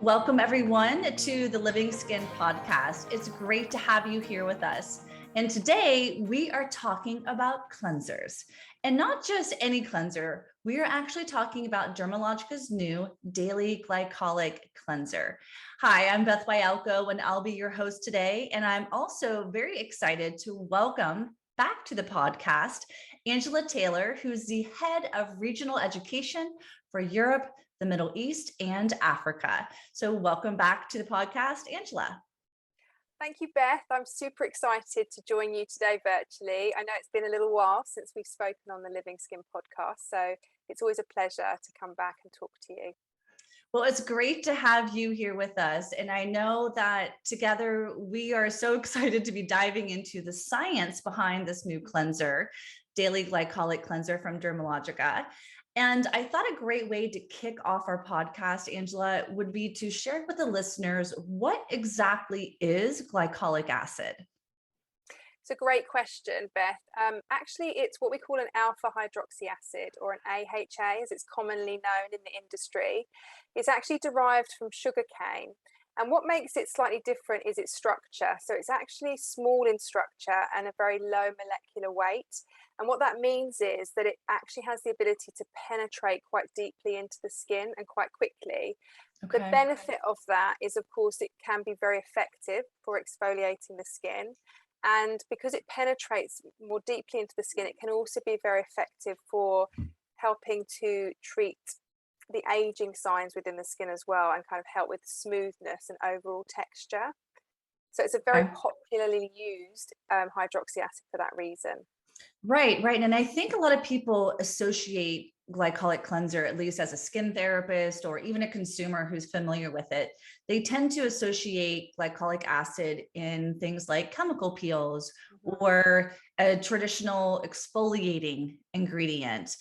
Welcome everyone to the Living Skin podcast. It's great to have you here with us. And today we are talking about cleansers, and not just any cleanser. We are actually talking about Dermalogica's new Daily Glycolic Cleanser. Hi, I'm Beth Wyalko, and I'll be your host today. And I'm also very excited to welcome back to the podcast Angela Taylor, who's the head of Regional Education for Europe, the Middle East, and Africa. So welcome back to the podcast, Angela. Thank you, Beth. I'm super excited to join you today virtually. I know it's been a little while since we've spoken on the Living Skin podcast, so it's always a pleasure to come back and talk to you. Well, it's great to have you here with us. And I know that together we are so excited to be diving into the science behind this new cleanser, Daily Glycolic Cleanser from Dermalogica. And I thought a great way to kick off our podcast, Angela, would be to share with the listeners what exactly is glycolic acid. It's a great question, Beth. Actually, it's what we call an alpha hydroxy acid, or an AHA, as it's commonly known in the industry. It's actually derived from sugarcane. And what makes it slightly different is its structure. So it's actually small in structure and a very low molecular weight. And what that means is that it actually has the ability to penetrate quite deeply into the skin and quite quickly. Okay. The benefit of that is, of course, it can be very effective for exfoliating the skin. And because it penetrates more deeply into the skin, it can also be very effective for helping to treat the aging signs within the skin as well, and kind of help with smoothness and overall texture. So it's a very popularly used hydroxy acid for that reason. Right. And I think a lot of people associate glycolic cleanser, at least as a skin therapist or even a consumer who's familiar with it, they tend to associate glycolic acid in things like chemical peels or a traditional exfoliating ingredient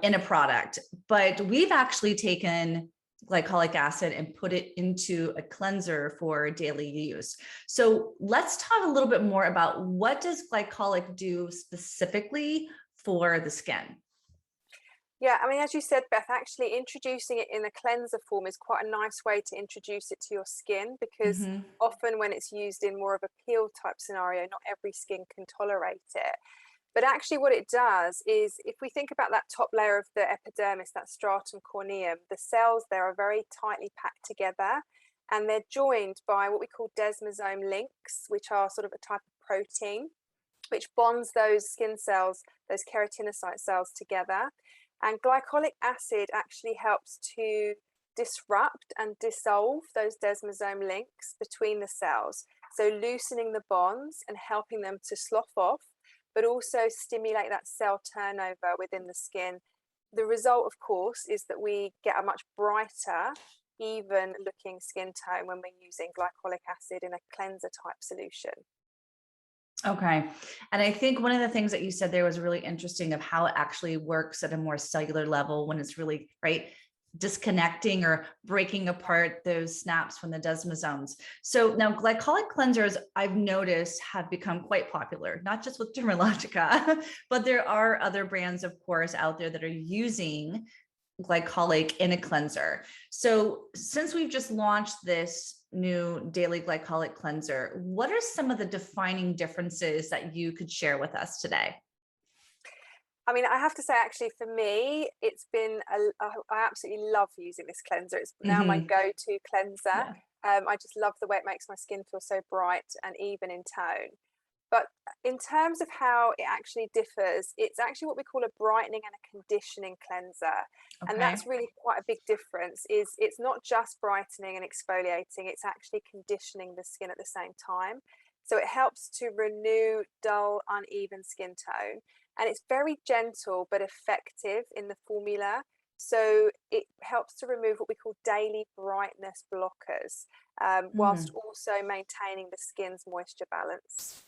in a product. But we've actually taken glycolic acid and put it into a cleanser for daily use. So let's talk a little bit more about what does glycolic do specifically for the skin? Yeah, I mean, as you said, Beth, actually introducing it in a cleanser form is quite a nice way to introduce it to your skin, because often when it's used in more of a peel type scenario, not every skin can tolerate it. But actually what it does is, if we think about that top layer of the epidermis, that stratum corneum, the cells there are very tightly packed together, and they're joined by what we call desmosome links, which are sort of a type of protein, which bonds those skin cells, those keratinocyte cells together. And glycolic acid actually helps to disrupt and dissolve those desmosome links between the cells. So loosening the bonds and helping them to slough off, but also stimulate that cell turnover within the skin. The result, of course, is that we get a much brighter, even looking skin tone when we're using glycolic acid in a cleanser type solution. Okay. And I think one of the things that you said there was really interesting of how it actually works at a more cellular level when it's really, disconnecting or breaking apart those snaps from the desmosomes. So now glycolic cleansers, I've noticed, have become quite popular, not just with Dermalogica, but there are other brands, of course, out there that are using glycolic in a cleanser. So since we've just launched this new Daily Glycolic Cleanser, what are some of the defining differences that you could share with us today? I mean, I have to say, actually, for me, it's been, I absolutely love using this cleanser. It's now my go-to cleanser. Yeah. I just love the way it makes my skin feel so bright and even in tone. But in terms of how it actually differs, it's actually what we call a brightening and a conditioning cleanser. Okay. And that's really quite a big difference. Is it's not just brightening and exfoliating, it's actually conditioning the skin at the same time. So it helps to renew dull, uneven skin tone. And it's very gentle but effective in the formula. So it helps to remove what we call daily brightness blockers, whilst also maintaining the skin's moisture balance.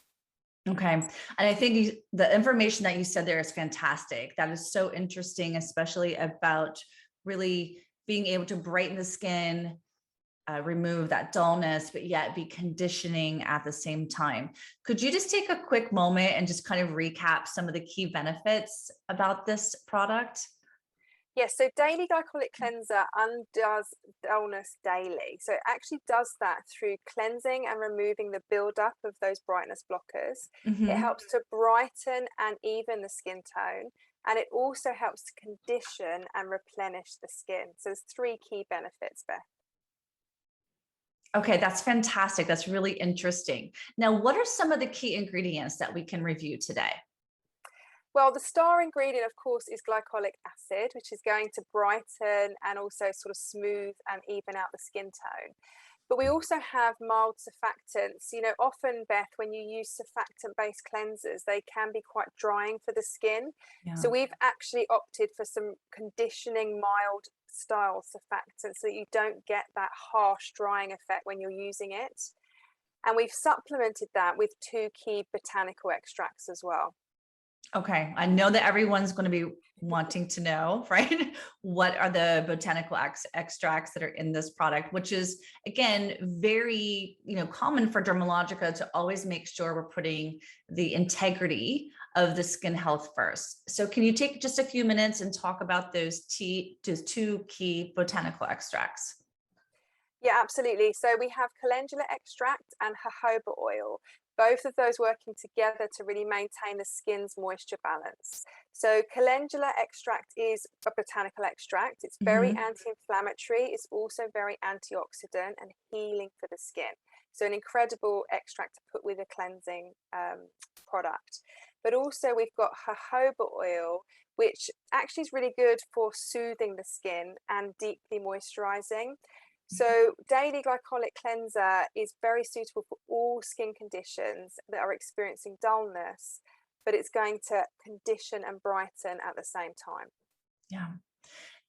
Okay. And I think the information that you said there is fantastic. That is so interesting, especially about really being able to brighten the skin, remove that dullness, but yet be conditioning at the same time. Could you just take a quick moment and just kind of recap some of the key benefits about this product? Yes, so Daily Glycolic Cleanser undoes dullness daily. So it actually does that through cleansing and removing the buildup of those brightness blockers. It Hmm. helps to brighten and even the skin tone. And it also helps to condition and replenish the skin. So there's three key benefits, Beth. Okay, that's fantastic. That's really interesting. Now, what are some of the key ingredients that we can review today? Well, the star ingredient, of course, is glycolic acid, which is going to brighten and also sort of smooth and even out the skin tone. But we also have mild surfactants. You know, often, Beth, when you use surfactant-based cleansers, they can be quite drying for the skin. Yeah. So we've actually opted for some conditioning mild style surfactants so that you don't get that harsh drying effect when you're using it. And we've supplemented that with two key botanical extracts as well. Okay, I know that everyone's going to be wanting to know, right? What are the botanical extracts that are in this product, which is again very, common for Dermalogica to always make sure we're putting the integrity of the skin health first. So can you take just a few minutes and talk about those two key botanical extracts? Yeah, absolutely. So we have calendula extract and jojoba oil, both of those working together to really maintain the skin's moisture balance. So calendula extract is a botanical extract. It's very Hmm. anti-inflammatory. It's also very antioxidant and healing for the skin. So an incredible extract to put with a cleansing product. But also we've got jojoba oil, which actually is really good for soothing the skin and deeply moisturizing. So Daily Glycolic Cleanser is very suitable for all skin conditions that are experiencing dullness, but it's going to condition and brighten at the same time. Yeah.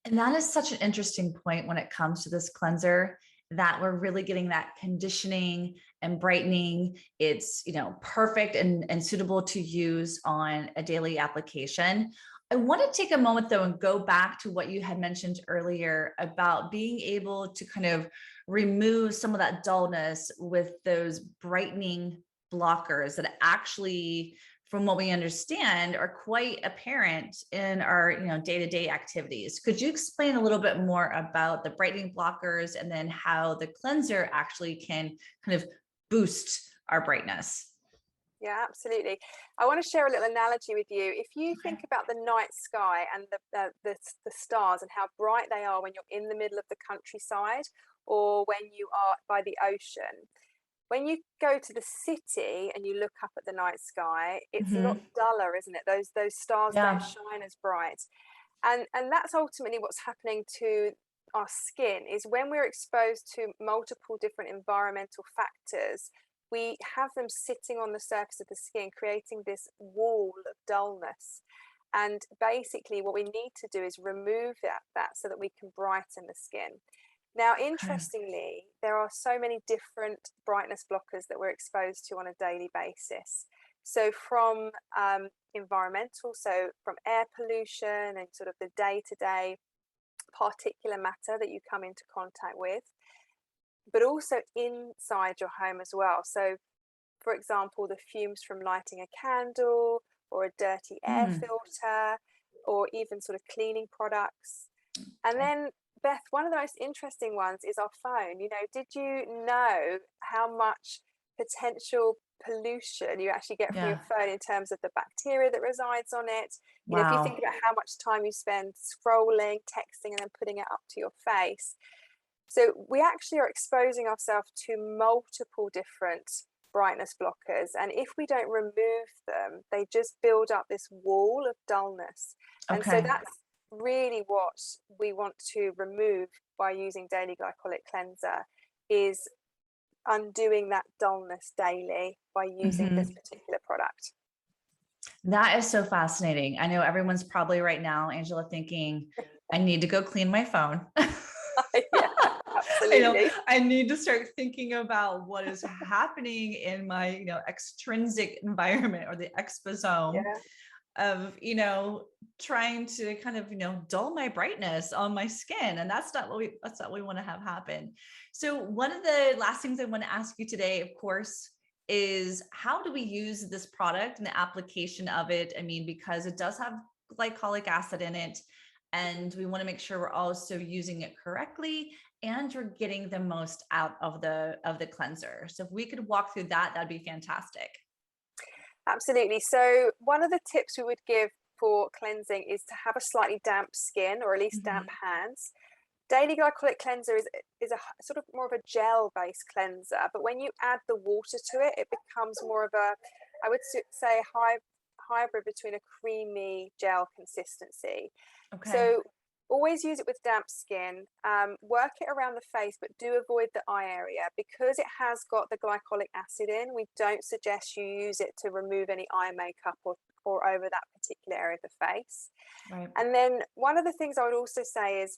And that is such an interesting point when it comes to this cleanser, that we're really getting that conditioning and brightening. It's, perfect and suitable to use on a daily application. I want to take a moment though and go back to what you had mentioned earlier about being able to kind of remove some of that dullness with those brightening blockers that actually, from what we understand, are quite apparent in our day-to-day activities. Could you explain a little bit more about the brightening blockers and then how the cleanser actually can kind of boost our brightness? Yeah, absolutely. I want to share a little analogy with you. If you Okay. think about the night sky and the stars and how bright they are when you're in the middle of the countryside or when you are by the ocean, when you go to the city and you look up at the night sky, it's a lot Hmm. duller, isn't it? Those stars don't Yeah. shine as bright. And that's ultimately what's happening to our skin is when we're exposed to multiple different environmental factors, we have them sitting on the surface of the skin, creating this wall of dullness. And basically what we need to do is remove that so that we can brighten the skin. Now, Okay. interestingly, there are so many different brightness blockers that we're exposed to on a daily basis. So from environmental, so from air pollution and sort of the day-to-day particulate matter that you come into contact with, but also inside your home as well. So for example, the fumes from lighting a candle or a dirty air Mm. filter or even sort of cleaning products. And Okay. then, Beth, one of the most interesting ones is our phone. You know, did you know how much potential pollution you actually get from your Yeah. phone in terms of the bacteria that resides on it? You know, if you think Wow. about how much time you spend scrolling, texting, and then putting it up to your face. So we actually are exposing ourselves to multiple different brightness blockers. And if we don't remove them, they just build up this wall of dullness. And so Okay. that's really what we want to remove by using Daily Glycolic Cleanser is undoing that dullness daily by using this Hmm. particular product. That is so fascinating. I know everyone's probably right now, Angela, thinking, I need to go clean my phone. Yeah, absolutely. I need to start thinking about what is happening in my, extrinsic environment or the exposome Yeah. of, trying to kind of, dull my brightness on my skin. And that's not what we want to have happen. So one of the last things I want to ask you today, of course, is how do we use this product and the application of it? I mean, because it does have glycolic acid in it. And we want to make sure we're also using it correctly and you're getting the most out of the cleanser. So if we could walk through that, that'd be fantastic. Absolutely. So one of the tips we would give for cleansing is to have a slightly damp skin, or at least damp hands. Daily Glycolic Cleanser is a sort of more of a gel-based cleanser, but when you add the water to it, it becomes more of a, I would say, hybrid between a creamy gel consistency. Okay. So always use it with damp skin. Work it around the face, but do avoid the eye area because it has got the glycolic acid in. We don't suggest you use it to remove any eye makeup or over that particular area of the face. Right. And then one of the things I would also say is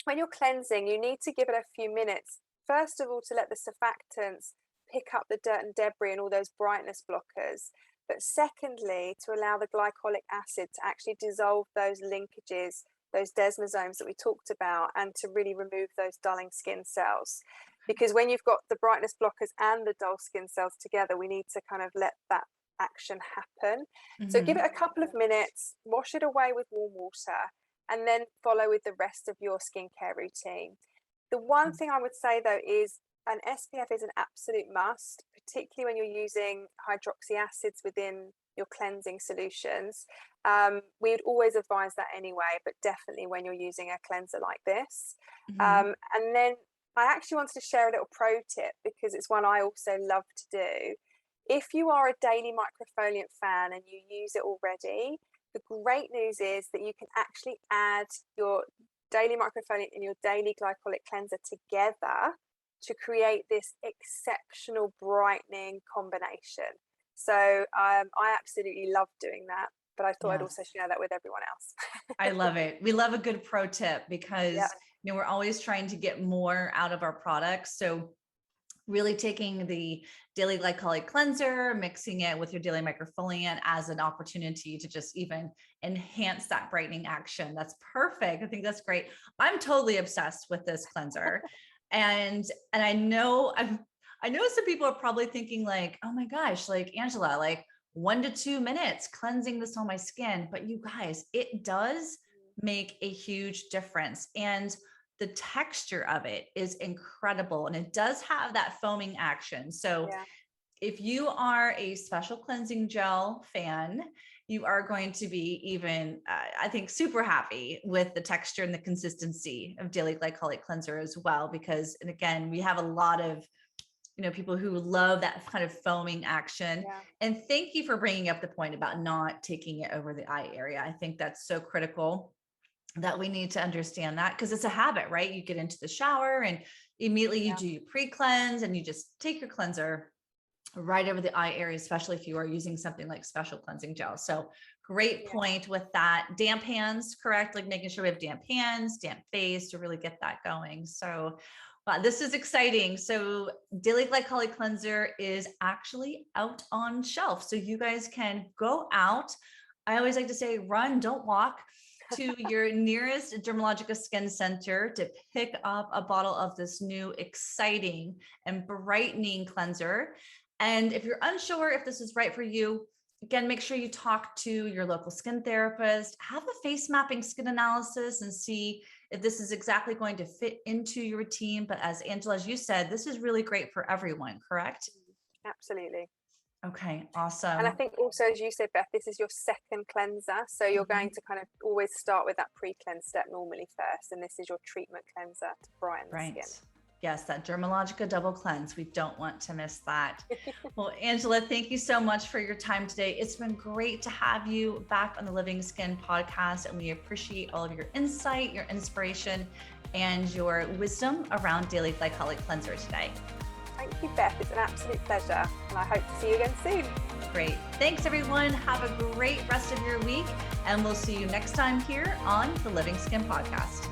when you're cleansing, you need to give it a few minutes. First of all, to let the surfactants pick up the dirt and debris and all those brightness blockers. But secondly, to allow the glycolic acid to actually dissolve those linkages, those desmosomes that we talked about, and to really remove those dulling skin cells. Because when you've got the brightness blockers and the dull skin cells together, we need to kind of let that action happen. So give it a couple of minutes, wash it away with warm water, and then follow with the rest of your skincare routine. The one thing I would say though is an SPF is an absolute must, particularly when you're using hydroxy acids within your cleansing solutions. We would always advise that anyway, but definitely when you're using a cleanser like this. And then I actually wanted to share a little pro tip because it's one I also love to do. If you are a daily microfoliant fan and you use it already, the great news is that you can actually add your daily microfoliant and your daily glycolic cleanser together to create this exceptional brightening combination. So I absolutely love doing that, but I thought I'd also share that with everyone else. I love it. We love a good pro tip because you know, we're always trying to get more out of our products. So really taking the Daily Glycolic Cleanser, mixing it with your daily microfoliant as an opportunity to just even enhance that brightening action. That's perfect. I think that's great. I'm totally obsessed with this cleanser. And I know some people are probably thinking like, oh my gosh, like Angela, like 1 to 2 minutes cleansing this on my skin. But you guys, it does make a huge difference. And the texture of it is incredible. And it does have that foaming action. So if you are a special cleansing gel fan, you are going to be even, I think, super happy with the texture and the consistency of Daily Glycolic Cleanser as well. Because, and again, we have a lot of, you know, people who love that kind of foaming action. And thank you for bringing up the point about not taking it over the eye area. I think that's so critical that we need to understand that because it's a habit, right? You get into the shower and immediately you do your pre-cleanse and you just take your cleanser right over the eye area, especially if you are using something like special cleansing gel. So great point with that. Damp hands, correct? Like making sure we have damp hands, damp face to really get that going. So wow, this is exciting. So Daily Glycolic Cleanser is actually out on shelf. So you guys can go out. I always like to say, run, don't walk to your nearest Dermalogica skin center to pick up a bottle of this new exciting and brightening cleanser. And if you're unsure if this is right for you, again, make sure you talk to your local skin therapist, have a face mapping skin analysis and see if this is exactly going to fit into your routine. But as Angela, as you said, this is really great for everyone, correct? Absolutely. Okay, awesome. And I think also, as you said, Beth, this is your second cleanser. So you're going to kind of always start with that pre-cleanse step normally first. And this is your treatment cleanser to brighten the skin. Yes, that Dermalogica double cleanse. We don't want to miss that. Well, Angela, thank you so much for your time today. It's been great to have you back on the Living Skin podcast, and we appreciate all of your insight, your inspiration, and your wisdom around Daily Glycolic Cleanser today. Thank you, Beth. It's an absolute pleasure, and I hope to see you again soon. Great. Thanks, everyone. Have a great rest of your week, and we'll see you next time here on the Living Skin podcast.